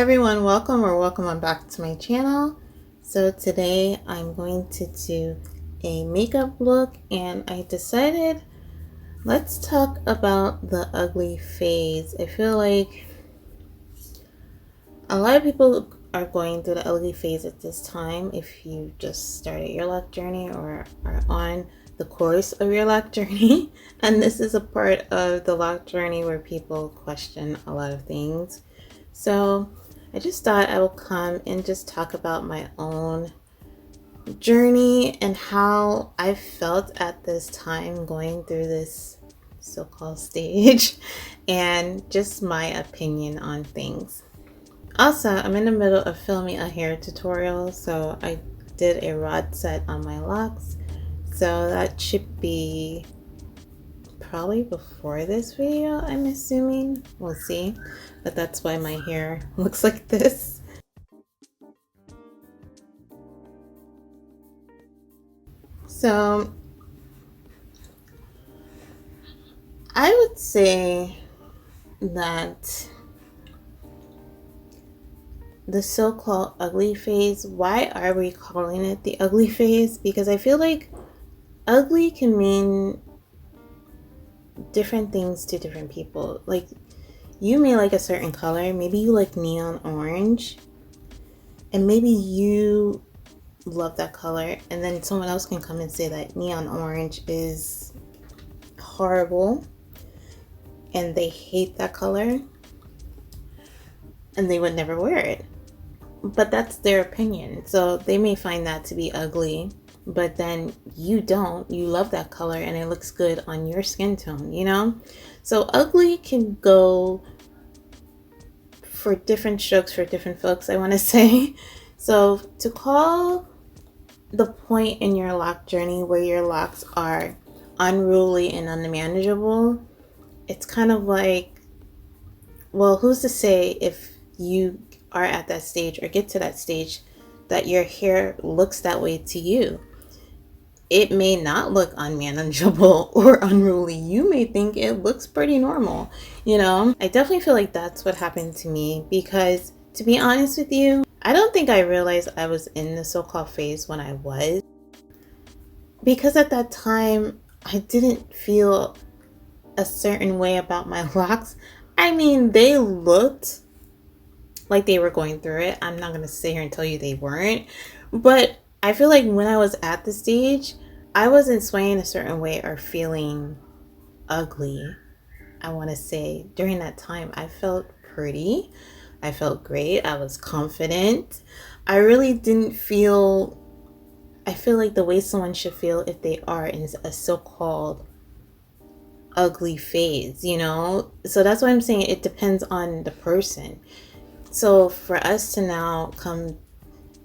everyone, welcome on back to my channel. So today I'm going to do a makeup look, and I decided let's talk about the ugly phase. I feel like a lot of people are going through the ugly phase at this time if you just started your lock journey or are on the course of your lock journey. And this is a part of the lock journey where people question a lot of things. So I just thought I will come and just talk about my own journey and how I felt at this time going through this so-called stage and just my opinion on things. Also, I'm in the middle of filming a hair tutorial, so I did a rod set on my locks, so that should be probably before this video, I'm assuming. We'll see, but that's why my hair looks like this. So I would say that the so-called ugly phase, why are we calling it the ugly phase? Because I feel like ugly can mean different things to different people. Like, you may like a certain color, maybe you like neon orange, and maybe you love that color, and then someone else can come and say that neon orange is horrible and they hate that color and they would never wear it. But that's their opinion, so they may find that to be ugly, but then you don't. You love that color and it looks good on your skin tone, you know? So ugly can go for different strokes for different folks, I want to say. So to call the point in your lock journey where your locks are unruly and unmanageable, it's kind of like, well, who's to say if you are at that stage or get to that stage that your hair looks that way to you? It may not look unmanageable or unruly. You may think it looks pretty normal, you know? I definitely feel like that's what happened to me, because to be honest with you, I don't think I realized I was in the so-called phase when I was, because at that time I didn't feel a certain way about my locks. I mean, they looked like they were going through it. I'm not gonna sit here and tell you they weren't, but I feel like when I was at the stage, I wasn't swaying a certain way or feeling ugly. I want to say during that time I felt pretty, I felt great, I was confident. I really didn't feel, I feel like the way someone should feel if they are in a so-called ugly phase, you know? So that's why I'm saying it depends on the person. So for us to now come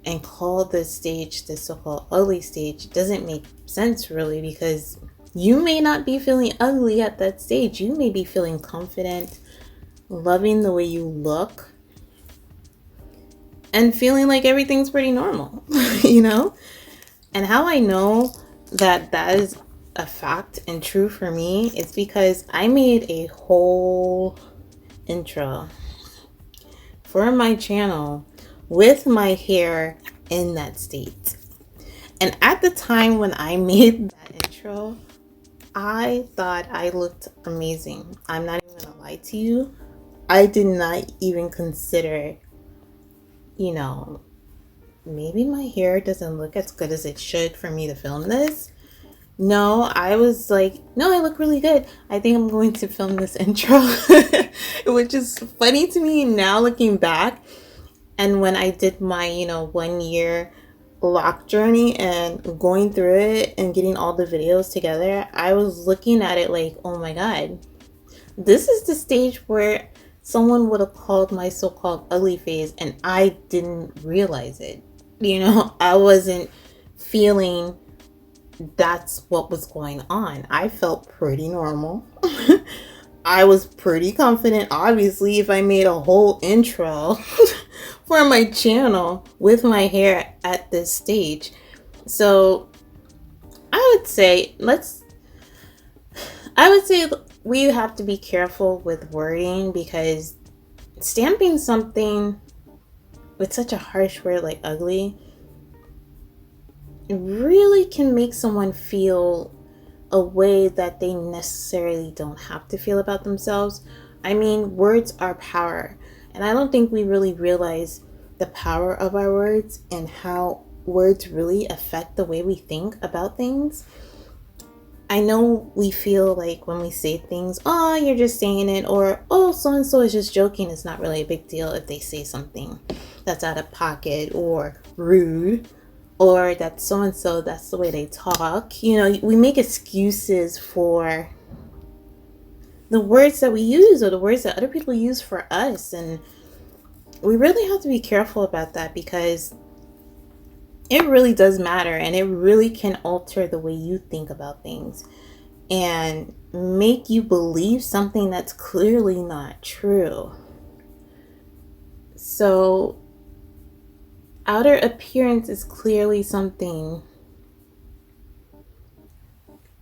and call this stage the so-called ugly stage doesn't make sense really, because you may not be feeling ugly at that stage. You may be feeling confident, loving the way you look, and feeling like everything's pretty normal, you know? And how I know that that is a fact and true for me is because I made a whole intro for my channel with my hair in that state. And at the time when I made that intro, I thought I looked amazing. I'm not even gonna lie to you. I did not even consider, you know, maybe my hair doesn't look as good as it should for me to film this. No, I was like, no, I look really good. I think I'm going to film this intro, which is funny to me now looking back. And when I did my, 1 year lock journey and going through it and getting all the videos together, I was looking at it like, oh my God, this is the stage where someone would have called my so-called ugly phase and I didn't realize it. You know, I wasn't feeling that's what was going on. I felt pretty normal. I was pretty confident, obviously, if I made a whole intro for my channel with my hair at this stage. So I would say we have to be careful with wording, because stamping something with such a harsh word like ugly, it really can make someone feel a way that they necessarily don't have to feel about themselves. I mean, words are power, and I don't think we really realize the power of our words and how words really affect the way we think about things. I know we feel like when we say things, oh, you're just saying it, or oh, so and so is just joking. It's not really a big deal if they say something that's out of pocket or rude, or that so and so, that's the way they talk. You know, we make excuses for the words that we use or the words that other people use for us, and we really have to be careful about that, because it really does matter, and it really can alter the way you think about things and make you believe something that's clearly not true. So outer appearance is clearly something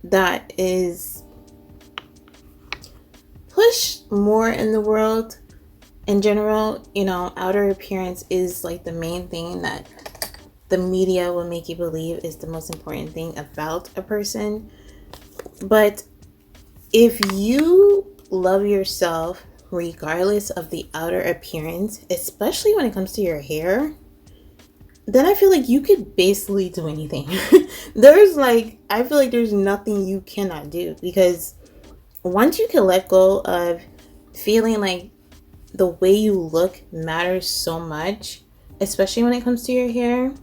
that is pushed more in the world in general. You know, outer appearance is like the main thing that the media will make you believe is the most important thing about a person. But if you love yourself regardless of the outer appearance, especially when it comes to your hair, then I feel like you could basically do anything. I feel like there's nothing you cannot do, because once you can let go of feeling like the way you look matters so much, especially when it comes to your hair,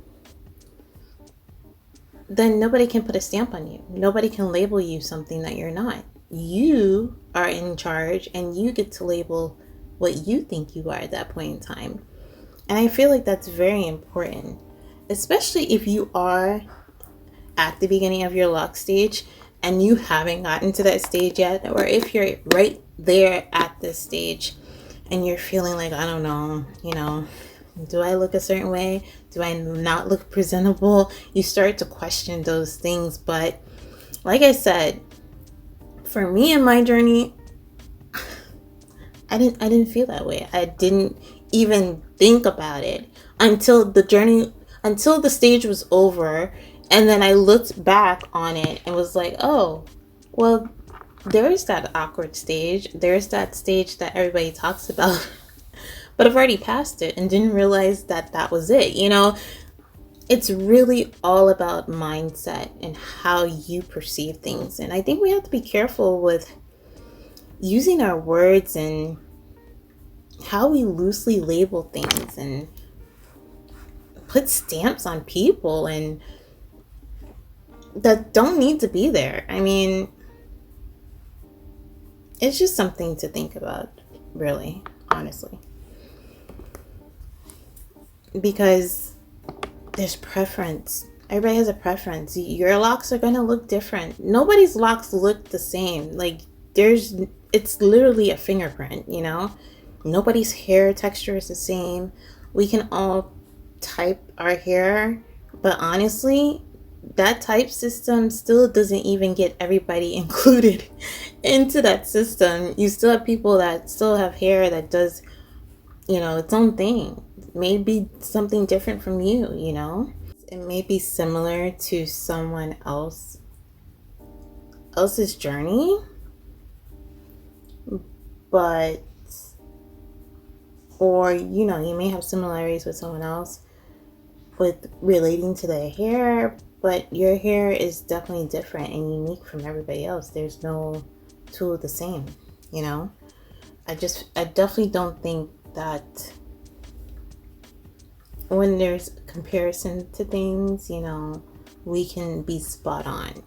then nobody can put a stamp on you. Nobody can label you something that you're not. You are in charge, and you get to label what you think you are at that point in time. And I feel like that's very important, especially if you are at the beginning of your lock stage and you haven't gotten to that stage yet, or if you're right there at this stage and you're feeling like, I don't know, you know, do I look a certain way? Do I not look presentable? You start to question those things. But like I said, for me in my journey, I didn't feel that way. I didn't even think about it until the stage was over, and then I looked back on it and was like, oh, well, there's that awkward stage. There's that stage that everybody talks about. But I've already passed it and didn't realize that that was it. You know, it's really all about mindset and how you perceive things. And I think we have to be careful with using our words and how we loosely label things and put stamps on people and that don't need to be there. I mean, it's just something to think about, really, honestly. Because there's preference. Everybody has a preference. Your locks are going to look different. Nobody's locks look the same. Like, it's literally a fingerprint, you know? Nobody's hair texture is the same. We can all type our hair, but honestly, that type system still doesn't even get everybody included into that system. You still have people that still have hair that does, you know, its own thing. Maybe something different from you, you know? It may be similar to someone else's journey, but, or, you know, you may have similarities with someone else with relating to their hair, but your hair is definitely different and unique from everybody else. There's no two the same, you know? I definitely don't think that when there's comparison to things, you know, we can be spot on.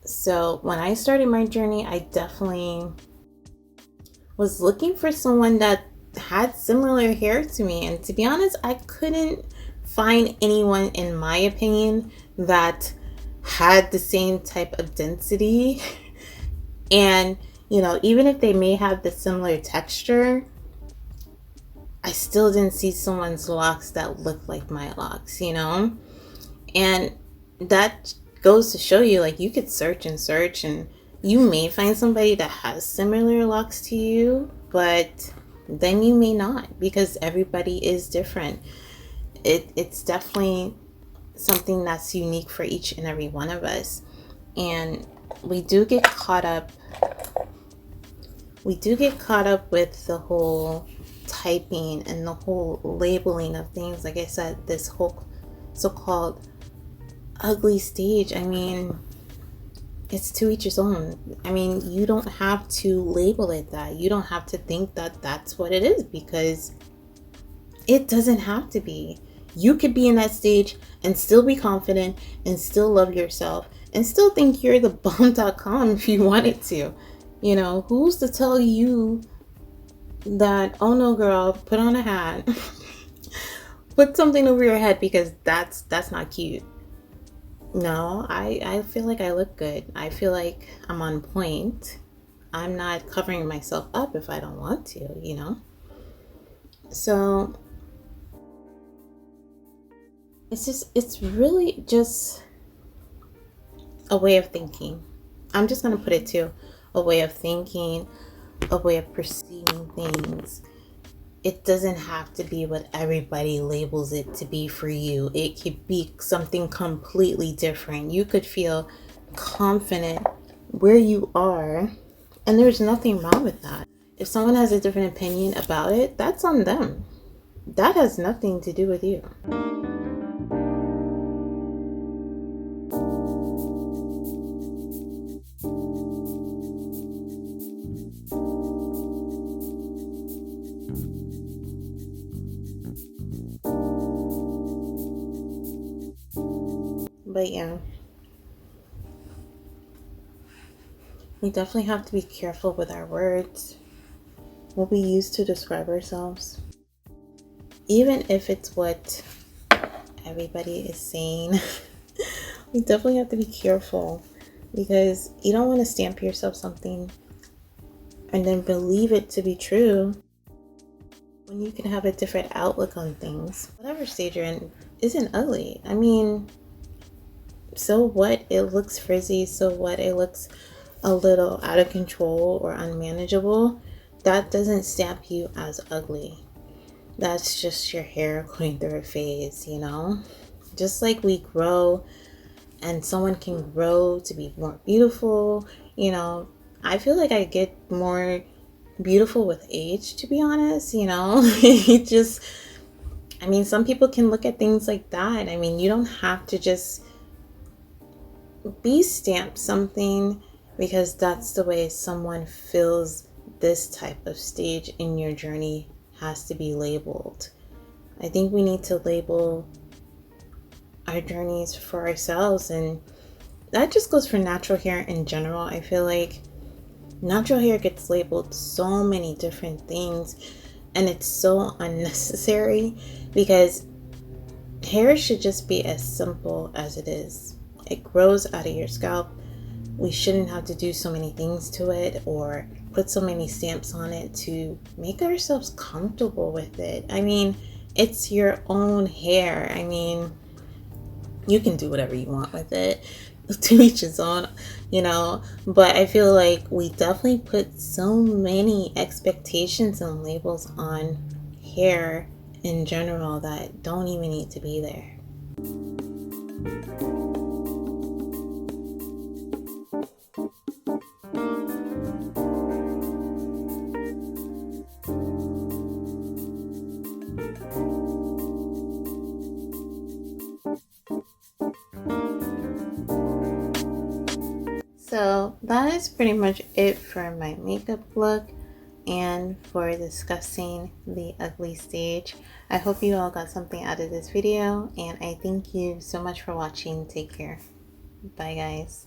So when I started my journey, I definitely was looking for someone that had similar hair to me. And to be honest, I couldn't find anyone, in my opinion, that had the same type of density. And, you know, even if they may have the similar texture, I still didn't see someone's locks that looked like my locks, you know? And that goes to show you, like, you could search and search and you may find somebody that has similar locks to you, but then you may not, because everybody is different. It's definitely something that's unique for each and every one of us. And we do get caught up with the whole typing and the whole labeling of things. Like I said, this whole so-called ugly stage, I mean, it's to each his own. I mean, you don't have to label it that. You don't have to think that that's what it is, because it doesn't have to be. You could be in that stage and still be confident and still love yourself and still think you're the bomb.com if you wanted to. You know, who's to tell you that, oh no girl, put on a hat, put something over your head, because that's not cute. No, I feel like I look good. I feel like I'm on point. I'm not covering myself up if I don't want to, you know? So it's really just a way of thinking. I'm just going to put it to a way of thinking, a way of perceiving things. It doesn't have to be what everybody labels it to be for you. It could be something completely different. You could feel confident where you are, and there's nothing wrong with that. If someone has a different opinion about it, that's on them. That has nothing to do with you. But yeah, we definitely have to be careful with our words, what we use to describe ourselves. Even if it's what everybody is saying, we definitely have to be careful, because you don't want to stamp yourself something and then believe it to be true when you can have a different outlook on things. Whatever stage you're in isn't ugly. I mean, so what? It looks frizzy, so what? It looks a little out of control or unmanageable. That doesn't stamp you as ugly. That's just your hair going through a phase, you know? Just like we grow, and someone can grow to be more beautiful, you know. I feel like I get more beautiful with age, to be honest, you know. It just, I mean, some people can look at things like that. I mean, you don't have to just be stamped something because that's the way someone feels this type of stage in your journey has to be labeled. I think we need to label our journeys for ourselves, and that just goes for natural hair in general. I feel like natural hair gets labeled so many different things, and it's so unnecessary, because hair should just be as simple as it is. It grows out of your scalp. We shouldn't have to do so many things to it or put so many stamps on it to make ourselves comfortable with it. I mean, it's your own hair. I mean, you can do whatever you want with it, to each his own, you know. But I feel like we definitely put so many expectations and labels on hair in general that don't even need to be there. So that is pretty much it for my makeup look and for discussing the ugly stage. I hope you all got something out of this video, and I thank you so much for watching. Take care. Bye guys.